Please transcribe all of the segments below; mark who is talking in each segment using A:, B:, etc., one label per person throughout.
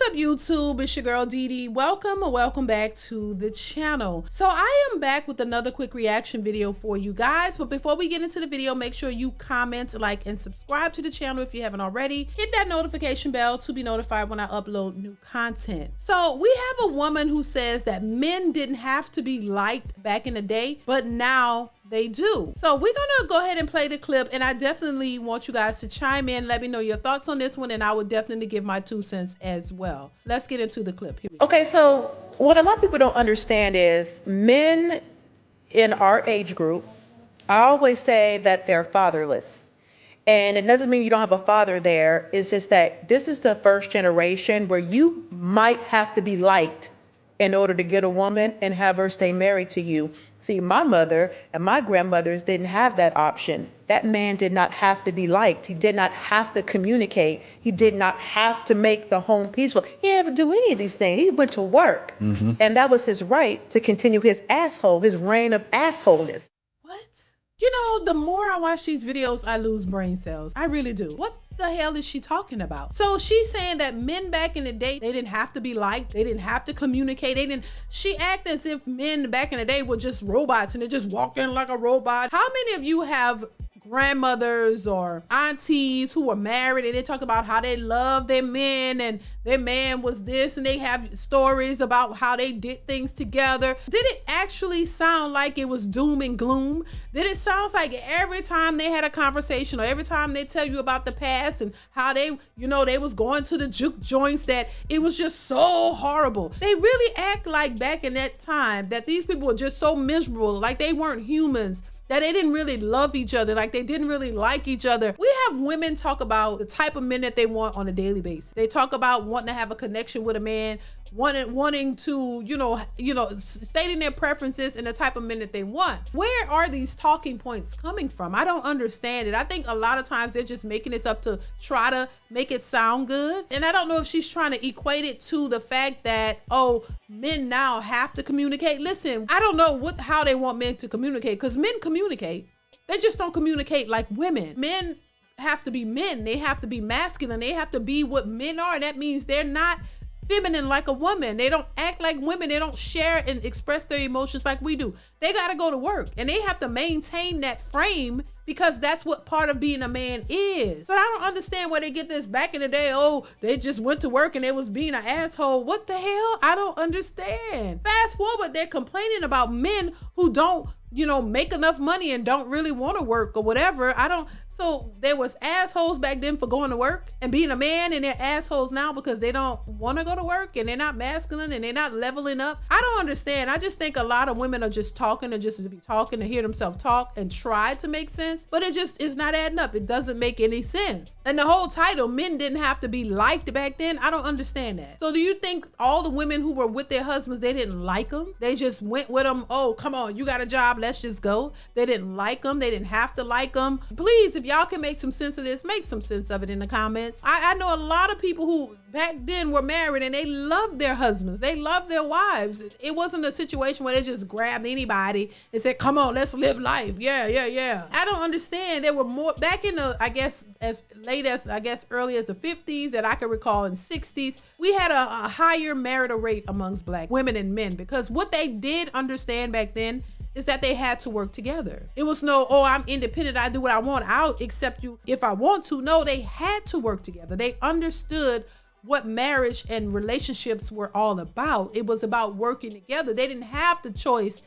A: up, YouTube? It's your girl DeeDee. Welcome back to the channel. So I am back with another quick reaction video for you guys, but before we get into the video, make sure you comment, like, and subscribe to the channel if you haven't already. Hit that notification bell to be notified when I upload new content. So we have a woman who says that men didn't have to be liked back in the day, but now they do. So we're gonna go ahead and play the clip, and I definitely want you guys to chime in. Let me know your thoughts on this one, and I would definitely give my 2 cents as well. Let's get into the clip. Here we go.
B: Okay, so what a lot of people don't understand is men in our age group, I always say that they're fatherless. And it doesn't mean you don't have a father there. It's just that this is the first generation where you might have to be liked in order to get a woman and have her stay married to you. See, my mother and my grandmothers didn't have that option. That man did not have to be liked. He did not have to communicate. He did not have to make the home peaceful. He didn't have to do any of these things. He went to work. And that was his right to continue his reign of assholeness.
A: What? You know, the more I watch these videos, I lose brain cells. I really do. What the hell is she talking about? So she's saying that men back in the day, they didn't have to be liked, they didn't have to communicate, she acted as if men back in the day were just robots and they just walk in like a robot. How many of you have grandmothers or aunties who were married and they talk about how they love their men and their man was this, and they have stories about how they did things together? Did it actually sound like it was doom and gloom? Did it sound like every time they had a conversation or every time they tell you about the past and how they, they was going to the juke joints, that it was just so horrible? They really act like back in that time that these people were just so miserable, like they weren't humans, that they didn't really love each other, like they didn't really like each other. We have women talk about the type of men that they want on a daily basis. They talk about wanting to have a connection with a man, wanting to, stating their preferences and the type of men that they want. Where are these talking points coming from? I don't understand it. I think a lot of times they're just making this up to try to make it sound good. And I don't know if she's trying to equate it to the fact that, oh, men now have to communicate. Listen, I don't know how they want men to communicate, because men communicate. They just don't communicate like women. Men have to be men. They have to be masculine. They have to be what men are. And that means they're not feminine like a woman. They don't act like women. They don't share and express their emotions like we do. They got to go to work and they have to maintain that frame, because that's what part of being a man is. But I don't understand where they get this back in the day. Oh, they just went to work and they was being an asshole. What the hell? I don't understand. Fast forward, they're complaining about men who don't, make enough money and don't really want to work or whatever. So there was assholes back then for going to work and being a man, and they're assholes now because they don't want to go to work and they're not masculine and they're not leveling up. I don't understand. I just think a lot of women are just talking to just to be talking, to hear themselves talk and try to make sense, but it just is not adding up. It doesn't make any sense. And the whole title, men didn't have to be liked back then, I don't understand that. So do you think all the women who were with their husbands, they didn't like them? They just went with them. Oh, come on, you got a job, let's just go. They didn't like them. They didn't have to like them. Please, if y'all can make some sense of this, make some sense of it in the comments. I know a lot of people who back then were married and they loved their husbands. They loved their wives. It wasn't a situation where they just grabbed anybody and said, come on, let's live life. Yeah. I don't understand. There were more back in the, I guess, as late as, early as the 50s that I can recall, in 60s, we had a higher marital rate amongst black women and men, because what they did understand back then is that they had to work together. It was no, oh, I'm independent, I do what I want, I'll accept you if I want to. No, they had to work together. They understood what marriage and relationships were all about. It was about working together. They didn't have the choice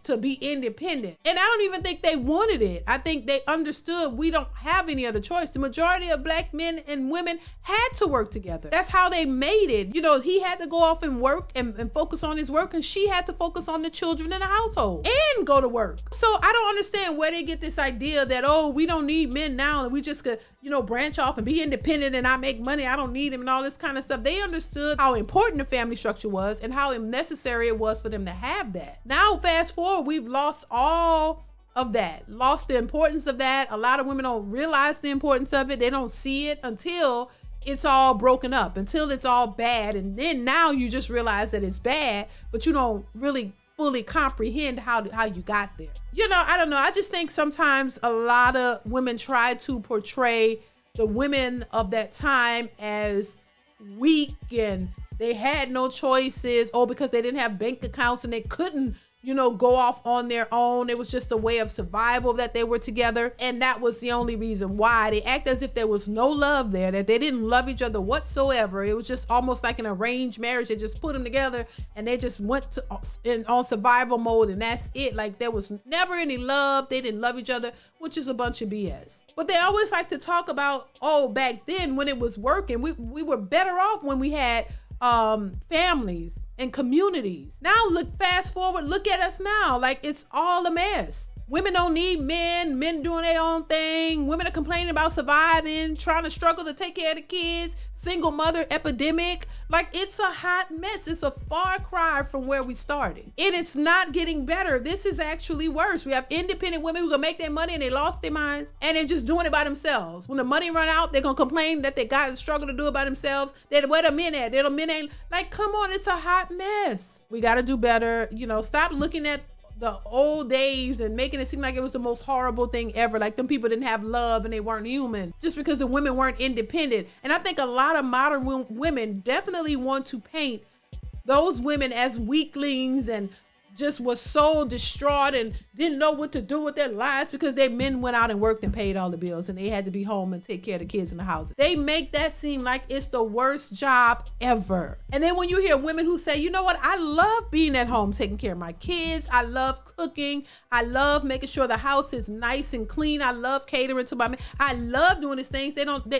A: to be independent. And I don't even think they wanted it. I think they understood we don't have any other choice. The majority of black men and women had to work together. That's how they made it. He had to go off and work and focus on his work, and she had to focus on the children in the household and go to work. So I don't understand where they get this idea that, oh, we don't need men now and we just could, branch off and be independent and I make money, I don't need him and all this kind of stuff. They understood how important the family structure was and how necessary it was for them to have that. Now, fast forward, we've lost all of that, lost the importance of that. A lot of women don't realize the importance of it. They don't see it until it's all broken up, until it's all bad. And then now you just realize that it's bad, but you don't really fully comprehend how you got there. I don't know. I just think sometimes a lot of women try to portray the women of that time as weak and they had no choices, or because they didn't have bank accounts and they couldn't, go off on their own. It was just a way of survival that they were together. And that was the only reason why. They act as if there was no love there, that they didn't love each other whatsoever. It was just almost like an arranged marriage. They just put them together and they just went on survival mode, and that's it. Like, there was never any love. They didn't love each other, which is a bunch of BS. But they always like to talk about, back then when it was working, we were better off when we had families and communities. Now fast forward, look at us now. Like, it's all a mess. Women don't need men doing their own thing. Women are complaining about surviving, trying to struggle to take care of the kids, single mother epidemic. Like, it's a hot mess. It's a far cry from where we started. And it's not getting better. This is actually worse. We have independent women who can make their money and they lost their minds and they're just doing it by themselves. When the money run out, they're going to complain that they got to struggle to do it by themselves. Where the men at? The men ain't. Like, come on, it's a hot mess. We got to do better. Stop looking at the old days and making it seem like it was the most horrible thing ever. Like, them people didn't have love and they weren't human just because the women weren't independent. And I think a lot of modern women definitely want to paint those women as weaklings and just was so distraught and didn't know what to do with their lives because their men went out and worked and paid all the bills and they had to be home and take care of the kids in the house. They make that seem like it's the worst job ever. And then when you hear women who say, you know what, I love being at home taking care of my kids. I love cooking. I love making sure the house is nice and clean. I love catering to my men. I love doing these things.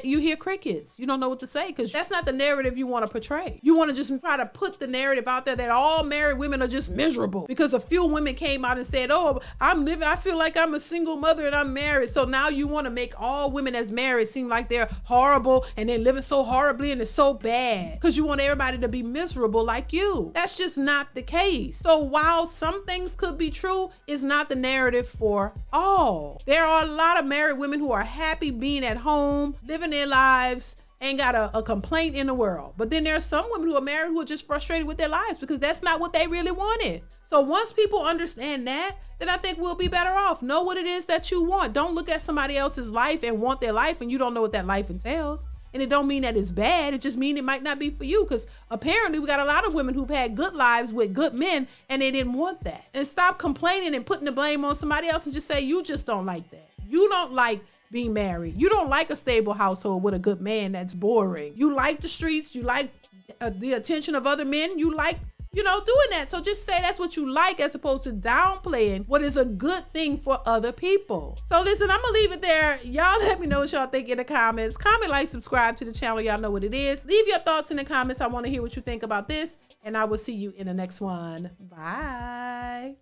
A: You hear crickets. You don't know what to say because that's not the narrative you want to portray. You want to just try to put the narrative out there that all married women are just miserable because a few women came out and said, I feel like I'm a single mother and I'm married. So now you want to make all women as married seem like they're horrible and they're living so horribly and it's so bad because you want everybody to be miserable like you. That's just not the case. So while some things could be true, it's not the narrative for all. There are a lot of married women who are happy being at home, living their lives, ain't got a complaint in the world. But then there are some women who are married who are just frustrated with their lives because that's not what they really wanted. So once people understand that, then I think we'll be better off. Know what it is that you want. Don't look at somebody else's life and want their life and you don't know what that life entails. And it don't mean that it's bad. It just means it might not be for you because apparently we got a lot of women who've had good lives with good men and they didn't want that. And stop complaining and putting the blame on somebody else and just say, you just don't like that. You don't like being married. You don't like a stable household with a good man that's boring. You like the streets. You like the attention of other men. You like doing that. So just say that's what you like as opposed to downplaying what is a good thing for other people. So listen, I'm gonna leave it there. Y'all let me know what y'all think in the comments. Comment, like, subscribe to the channel. Y'all know what it is. Leave your thoughts in the comments. I want to hear what you think about this, and I will see you in the next one. Bye.